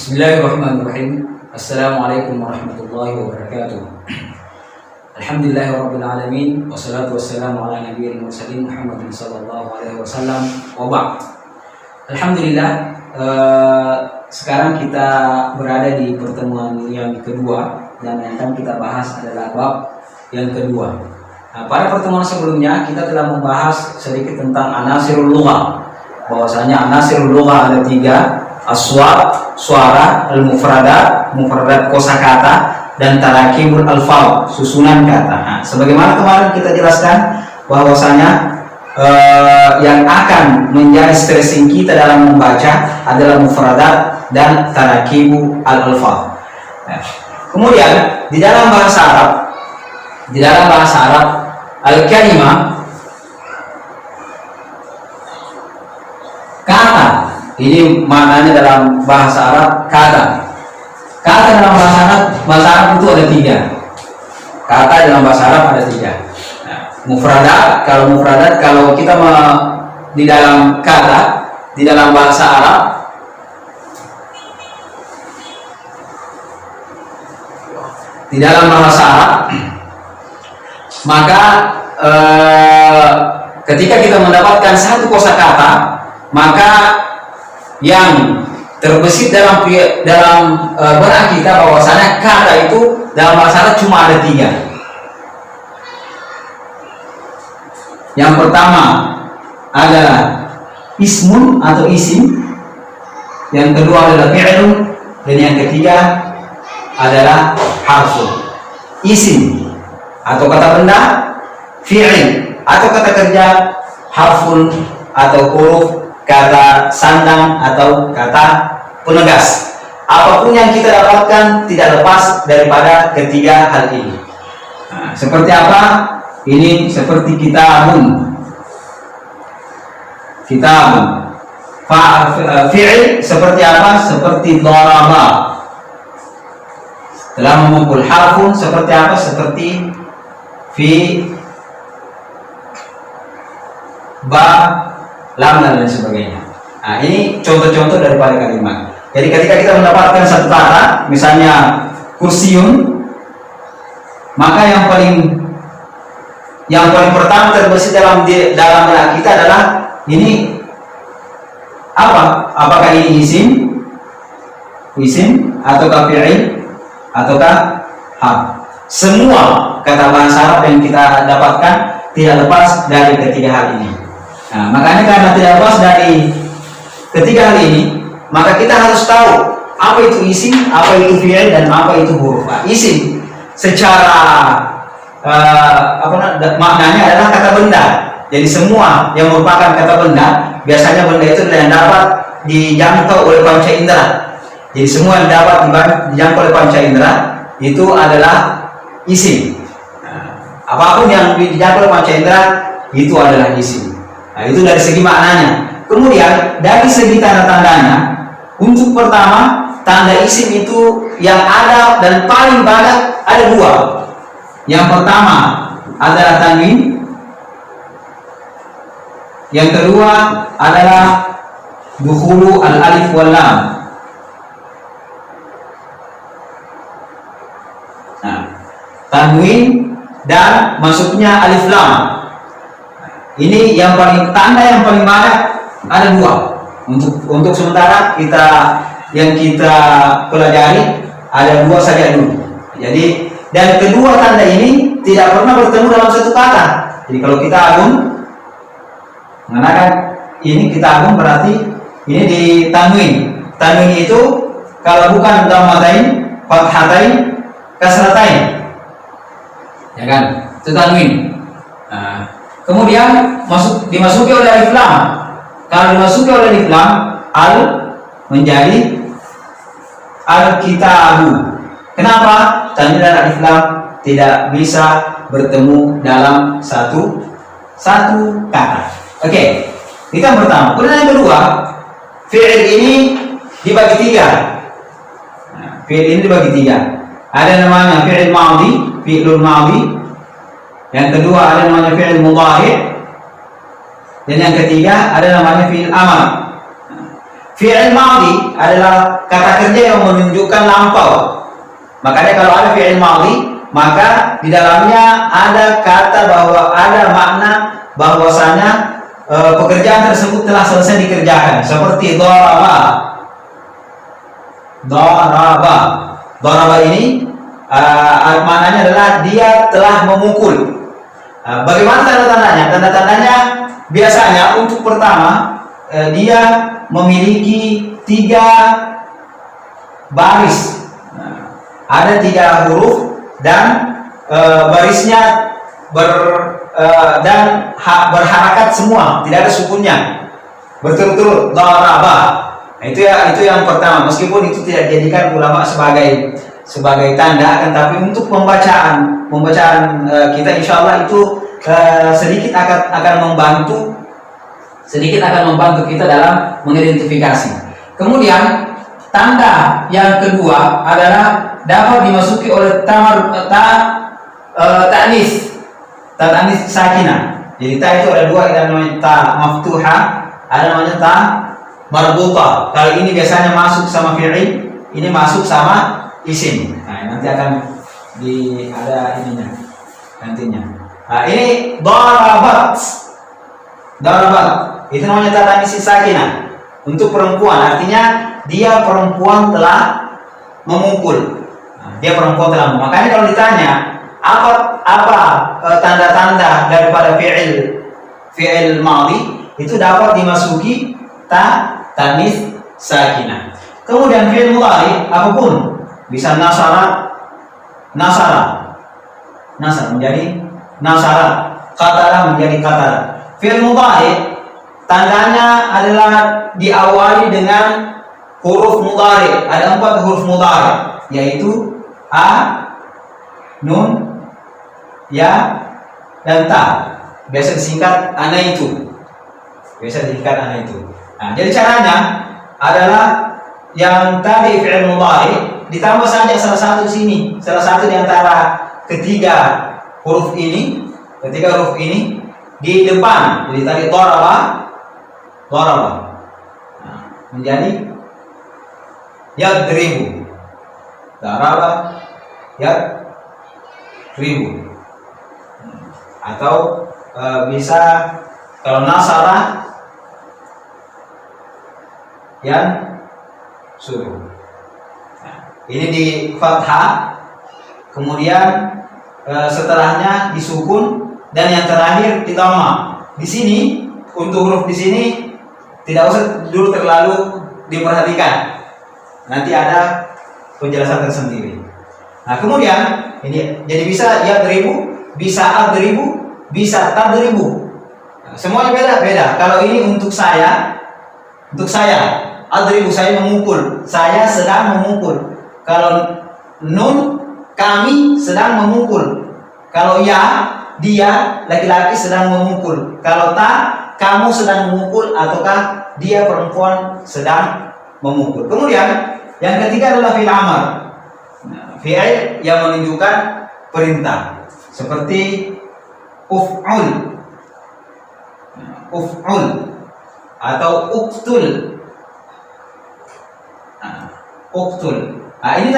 Bismillahirrahmanirrahim. Assalamualaikum warahmatullahi wabarakatuh. Alhamdulillahirabbil alamin wassalatu wassalamu ala nabiyil mursalin Muhammadin sallallahu alaihi wasallam wa ba'd. Alhamdulillah, sekarang kita berada di pertemuan yang kedua dan yang akan kita bahas adalah bab yang kedua. Nah, pada pertemuan sebelumnya kita telah membahas sedikit tentang anasirul lughah. Bahwasanya anasirul lughah ada tiga: aswat, suara, al-mufradat, mufradat kosakata, dan tarakibul alfaz, susunan kata. Nah, sebagaimana kemarin kita jelaskan bahwasanya yang akan menjadi stressing kita dalam membaca adalah mufradat dan tarakibul al-alfaz. Nah, kemudian di dalam bahasa Arab al-kalimah, kata, ini maknanya dalam bahasa Arab kata. Kata dalam bahasa Arab itu ada tiga. Kata dalam bahasa Arab ada tiga. Nah, mufradat, kalau kita di dalam kata, di dalam bahasa Arab, maka ketika kita mendapatkan satu kosakata, maka yang terbesit dalam benak kita bahwasanya kata itu dalam bahasa Arab cuma ada tiga. Yang pertama adalah ismun atau isim, yang kedua adalah fi'lun, dan yang ketiga adalah harfun. Isim atau kata benda, fi'il atau kata kerja, harfun atau huruf, kata sandang atau kata penegas. Apapun yang kita dapatkan tidak lepas daripada ketiga hal ini. Nah, seperti apa? Ini seperti kitabun. Fi'il seperti apa? Seperti daraba. Telah memukul. Harfun seperti apa? Seperti fi, ba, lam, dan lain sebagainya. Nah, ini contoh-contoh daripada kalimat. Jadi ketika kita mendapatkan satu kata, misalnya kursiun, maka yang paling pertama terbesit dalam benak kita adalah ini apa? Apakah ini isim ataukah fi'il ataukah harf? Semua kata bahasa Arab yang kita dapatkan tidak lepas dari ketiga hal ini. Nah, makanya karena tidak lepas dari ketiga hal ini, maka kita harus tahu apa itu isim, apa itu fi'il, dan apa itu huruf. Nah, isim secara maknanya adalah kata benda. Jadi semua yang merupakan kata benda, biasanya benda itu yang dapat dijangkau oleh panca indera. Jadi semua yang dapat dijangkau oleh panca indera itu adalah isim. Nah, apapun yang dijangkau oleh panca indera itu adalah isim. Nah, itu dari segi maknanya. Kemudian dari segi tanda-tandanya, untuk pertama, tanda isim itu yang ada dan paling banyak ada dua. Yang pertama adalah tanwin, yang kedua adalah dukhulu al-alif wal lam. Nah, tanwin dan masuknya alif lam. Ini tanda yang paling banyak ada dua. Untuk sementara yang kita pelajari ada dua saja dulu. Jadi, dan kedua tanda ini tidak pernah bertemu dalam satu kata. Jadi kalau kita agung mengatakan ini kita agung, berarti ini di tanwin. Tanwin itu kalau bukan dhammatain, fathatain, kasratain, ya kan? Itu tanwin. Nah, kemudian dimasuki oleh alif lam. Kalau dimasuki oleh alif lam, al menjadi al-kitabu. Kenapa? Tanwin dan alif lam tidak bisa bertemu dalam satu kata. Oke, itu yang pertama. Kemudian yang kedua, fi'il ini dibagi tiga. Nah, fi'il ini dibagi tiga. Ada namanya fi'il madhi, fi'lul madhi. Yang kedua ada namanya fi'il mudhari', dan yang ketiga ada namanya fi'il amar. Fi'il madhi adalah kata kerja yang menunjukkan lampau. Makanya kalau ada fi'il madhi, maka di dalamnya ada kata bahwa ada makna bahwasanya pekerjaan tersebut telah selesai dikerjakan. Seperti daraba. Daraba ini maknanya adalah dia telah memukul. Bagaimana tanda-tandanya? Tanda-tandanya biasanya untuk pertama dia memiliki 3 baris. Ada 3 huruf dan barisnya berharakat semua, tidak ada sukunnya, berturut-turut. Daraba. Itu yang pertama. Meskipun itu tidak dijadikan ulama sebagai tanda, tapi untuk pembacaan kita insyaallah itu sedikit akan membantu kita dalam mengidentifikasi. Kemudian tanda yang kedua adalah dapat dimasuki oleh ta'nis sakinah. Jadi ta itu ada 2, ada namanya ta maftuha, ada namanya ta marbutah. Kalau ini biasanya masuk sama fi'il, ini masuk sama isim. Nah, nanti akan ada ininya nantinya. Nah, ini darabat. Itu namanya ta ta'nis sakinah. Untuk perempuan, artinya dia perempuan telah memukul. Dia perempuan telah memukul. Makanya kalau ditanya apa tanda-tanda daripada fi'il madhi, itu dapat dimasuki ta ta'nis sakinah. Kemudian fi'il mudhari apapun, bisa nasara menjadi nasara, qatala menjadi qatala. Fi'il mudhari tandanya adalah diawali dengan huruf mudhari. Ada 4 huruf mudhari, yaitu a, nun, ya, dan ta. Biasa disingkat anaitu. Nah, jadi caranya adalah yang tadi fi'il mudhari ditambah saja salah satu di antara ketiga huruf ini di depan. Jadi tadi daraba menjadi yadribu. Daraba yadribu. Atau bisa kalau nasara yang suruh. Nah, ini di fathah, kemudian setelahnya disukun, dan yang terakhir di dhamma. Di sini untuk huruf di sini tidak usah dulu terlalu diperhatikan. Nanti ada penjelasan tersendiri. Nah, kemudian ini jadi bisa yadribu, bisa adribu, bisa tadribu. Nah, semuanya beda-beda. Kalau ini untuk saya adribu, saya memukul, saya sedang memukul. Kalau nun, kami sedang memukul. Kalau ya, dia laki-laki sedang memukul. Kalau ta, kamu sedang memukul, ataukah dia perempuan sedang memukul. Kemudian yang ketiga adalah fi'il amar. Fi'il yang menunjukkan perintah, seperti uf'ul atau uktul. Nah, ini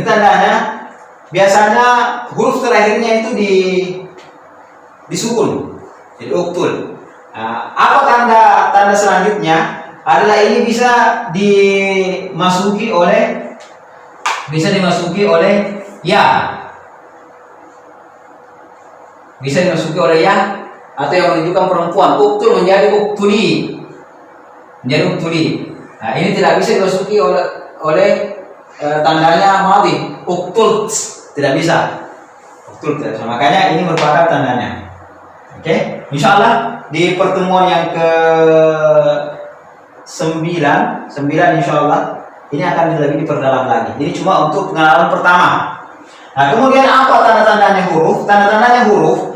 tandanya biasanya huruf terakhirnya itu disukun. Jadi uktul. Nah, apa tanda selanjutnya adalah ini bisa dimasuki oleh ya. Bisa dimasuki oleh ya, atau yang menunjukkan perempuan. Uktul menjadi uktuli. Nah, ini tidak bisa dimasuki oleh tandanya madhi. Uktul tidak bisa. Makanya ini merupakan tandanya. Oke, insyaallah di pertemuan yang ke-9 insyaallah ini akan lebih diperdalam lagi. Jadi cuma untuk pengenalan pertama. Nah, kemudian apa tanda-tandanya huruf? Tanda-tandanya huruf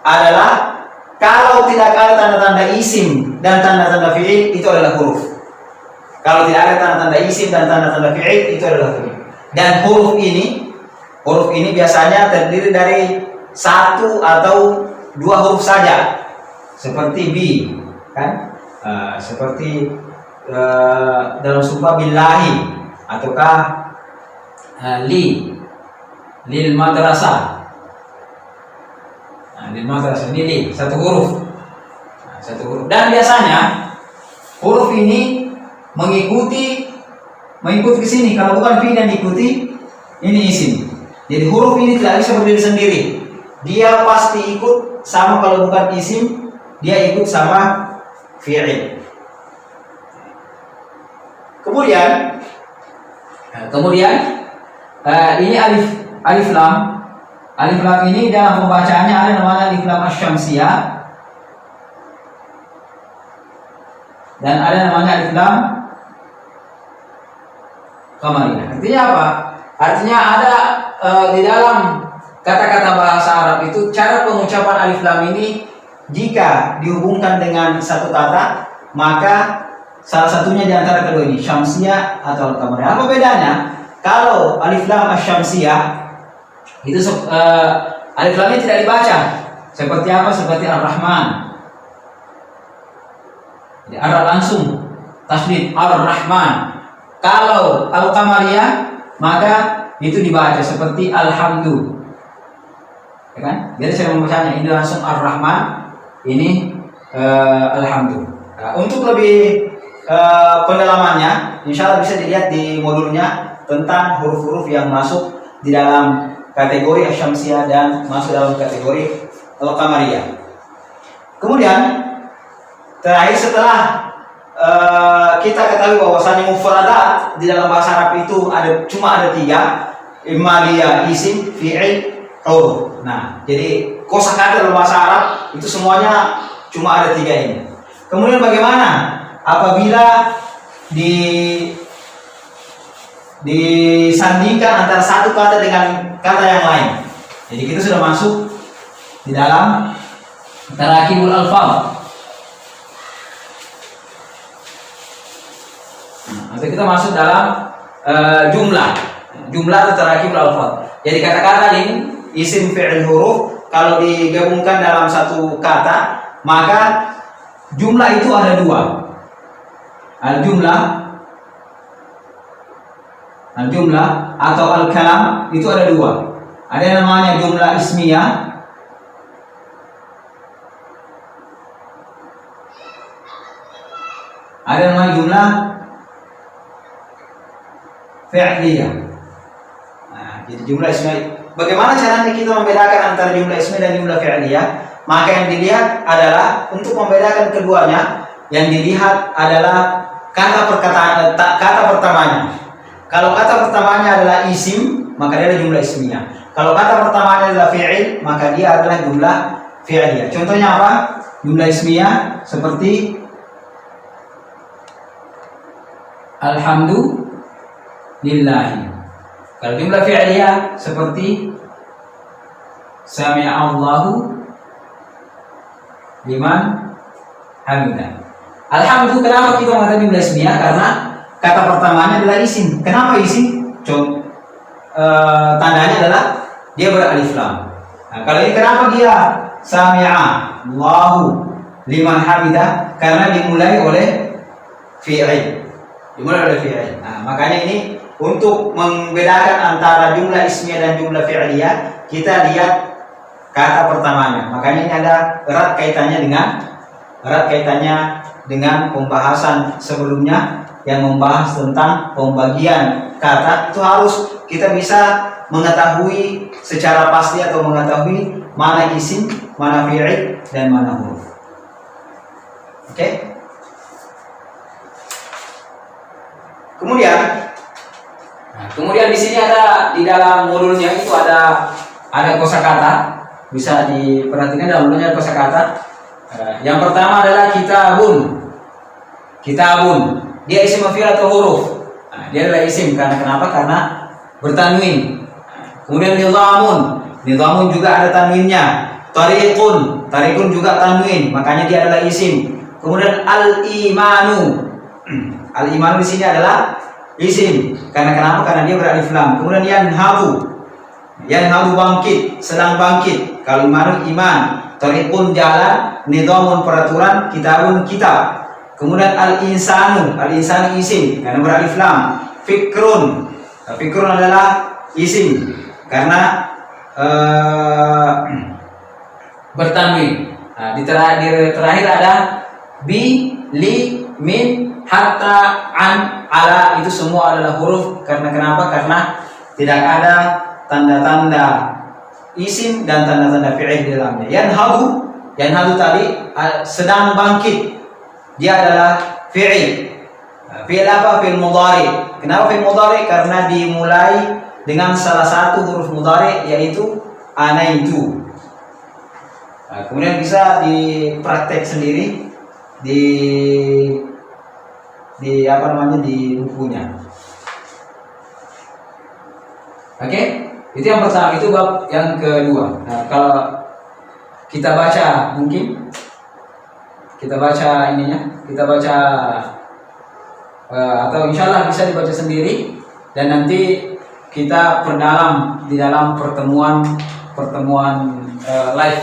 adalah kalau tidak ada tanda-tanda isim dan tanda-tanda fi'il, itu adalah huruf. Kalau tidak ada tanda-tanda isim dan tanda-tanda fi'il, itu adalah huruf. Dan huruf ini biasanya terdiri dari 1 atau 2 huruf saja, seperti bi, kan? Seperti dalam sumpah billahi ataukah lil madrasah. Lil madrasah ini li, satu huruf. Satu huruf. Dan biasanya huruf ini mengikuti ke sini. Kalau bukan fi'il yang diikuti, ini isim. Jadi huruf ini tidak bisa berdiri sendiri. Dia pasti ikut sama, kalau bukan isim, dia ikut sama fi'il. Kemudian ini alif lam. Alif lam ini dalam pembacaannya ada namanya alif lam asy-syamsiyah dan ada namanya alif lam qamariyah. Artinya apa? Artinya ada di dalam kata-kata bahasa Arab itu cara pengucapan alif lam ini jika dihubungkan dengan satu kata, maka salah satunya di antara kedua ini, syamsiyah atau qamariyah. Apa bedanya? Kalau alif lam asy-syamsiyah itu alif lamnya tidak dibaca. Seperti apa? Seperti Ar-Rahman. Jadi Ar langsung tasdid Ar-Rahman. Kalau Al-Qamariyah maka itu dibaca seperti Alhamdu. Ya kan? Jadi saya membacanya ini langsung Ar-Rahman, ini Alhamdu. Nah, untuk lebih pendalamannya, insya Allah bisa dilihat di modulnya tentang huruf-huruf yang masuk di dalam kategori asy-syamsiyah dan masuk dalam kategori al-qamariyah. Kemudian terakhir setelah kita ketahui bahwasanya mufradat di dalam bahasa Arab itu cuma ada 3, imaliyah, isim, fi'il, huruf. Nah, jadi kosakata dalam bahasa Arab itu semuanya cuma ada 3 ini. Kemudian bagaimana apabila disandingkan antara satu kata dengan kata yang lain? Jadi kita sudah masuk di dalam tarakibul alfaz. Atau kita masuk dalam jumlah atau tarakibul alfaz. Jadi kata-kata ini isim, fi'il, huruf kalau digabungkan dalam satu kata, maka jumlah itu ada 2. Al-jumlah atau al-kalam itu ada 2. Ada yang namanya jumlah ismiyah, ada yang namanya jumlah fi'liyah. Nah, jadi jumlah ismiyah. Bagaimana caranya kita membedakan antara jumlah ismiyah dan jumlah fi'liyah? Maka yang dilihat adalah untuk membedakan keduanya, yang dilihat adalah kata pertamanya. Kalau kata pertamanya adalah isim, maka dia adalah jumlah ismiyah. Kalau kata pertamanya adalah fi'il, maka dia adalah jumlah fi'liyah. Contohnya apa? Jumlah ismiyah seperti alhamdulillahi. Kalau jumlah fi'liyah seperti sami'allahu liman hamidah. Alhamdulillah, kenapa kita mengatakan jumlah ismiyah? Karena kata pertamanya adalah isim. Kenapa isim? Tandanya adalah dia beralif lam. Nah, kalau ini kenapa dia sami'a Allahu liman hamidah? Karena dimulai oleh fi'il. Nah, makanya ini untuk membedakan antara jumlah ismiyah dan jumlah fi'liyah, kita lihat kata pertamanya. Makanya ini ada erat kaitannya dengan pembahasan sebelumnya yang membahas tentang pembagian kata. Itu harus kita bisa mengetahui secara pasti atau mengetahui mana isim, mana fi'il, dan mana huruf. Oke? Kemudian di sini ada, di dalam modulnya itu ada kosakata. Bisa diperhatikan dalam modulnya ada kosakata. Yang pertama adalah kitabun. Dia isim fi'il atau huruf. Dia adalah isim kenapa? Karena bertanwin. Kemudian nizamun juga ada tanwinnya. Tariqun juga tanwin, makanya dia adalah isim. Kemudian al-imanu di sini adalah isim. Kenapa? Karena dia beralif lam. Kemudian yanhadu bangkit, sedang bangkit. Kalau iman, tariqun jalan, nizamun peraturan, kitabun kitab. Kemudian al-insanu isim karena beralif lam. Fikrun, fikrun adalah isim karena bertanwin. Nah, di terakhir ada bi, li, min, hatta, an, ala, itu semua adalah huruf. Karena kenapa? Karena tidak ada tanda-tanda isim dan tanda-tanda fi'il di dalamnya. Yanhadu tadi sedang bangkit, dia adalah fi'il. Fi'il apa? Fi'il mudhari. Kenapa fi'il mudhari? Karena dimulai dengan salah satu huruf mudhari yaitu anaitu. Nah, kemudian bisa dipraktek sendiri di apa namanya di bukunya. Oke, itu yang pertama, itu bab yang kedua. Nah, kalau kita baca mungkin kita baca ininya, kita baca atau insyaallah bisa dibaca sendiri dan nanti kita perdalam di dalam pertemuan live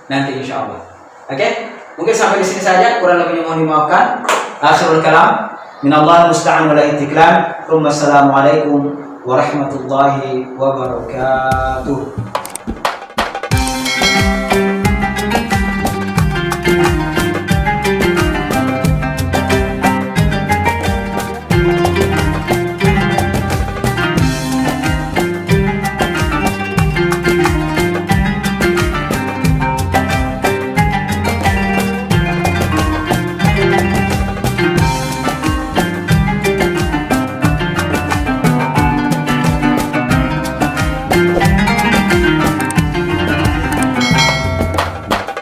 nanti insyaallah. Oke? Mungkin sampai di sini saja, kurang lebihnya mohon dimaafkan. Akhirul kalam minallah musta'an wala intiklan. Assalamualaikum warahmatullahi wabarakatuh.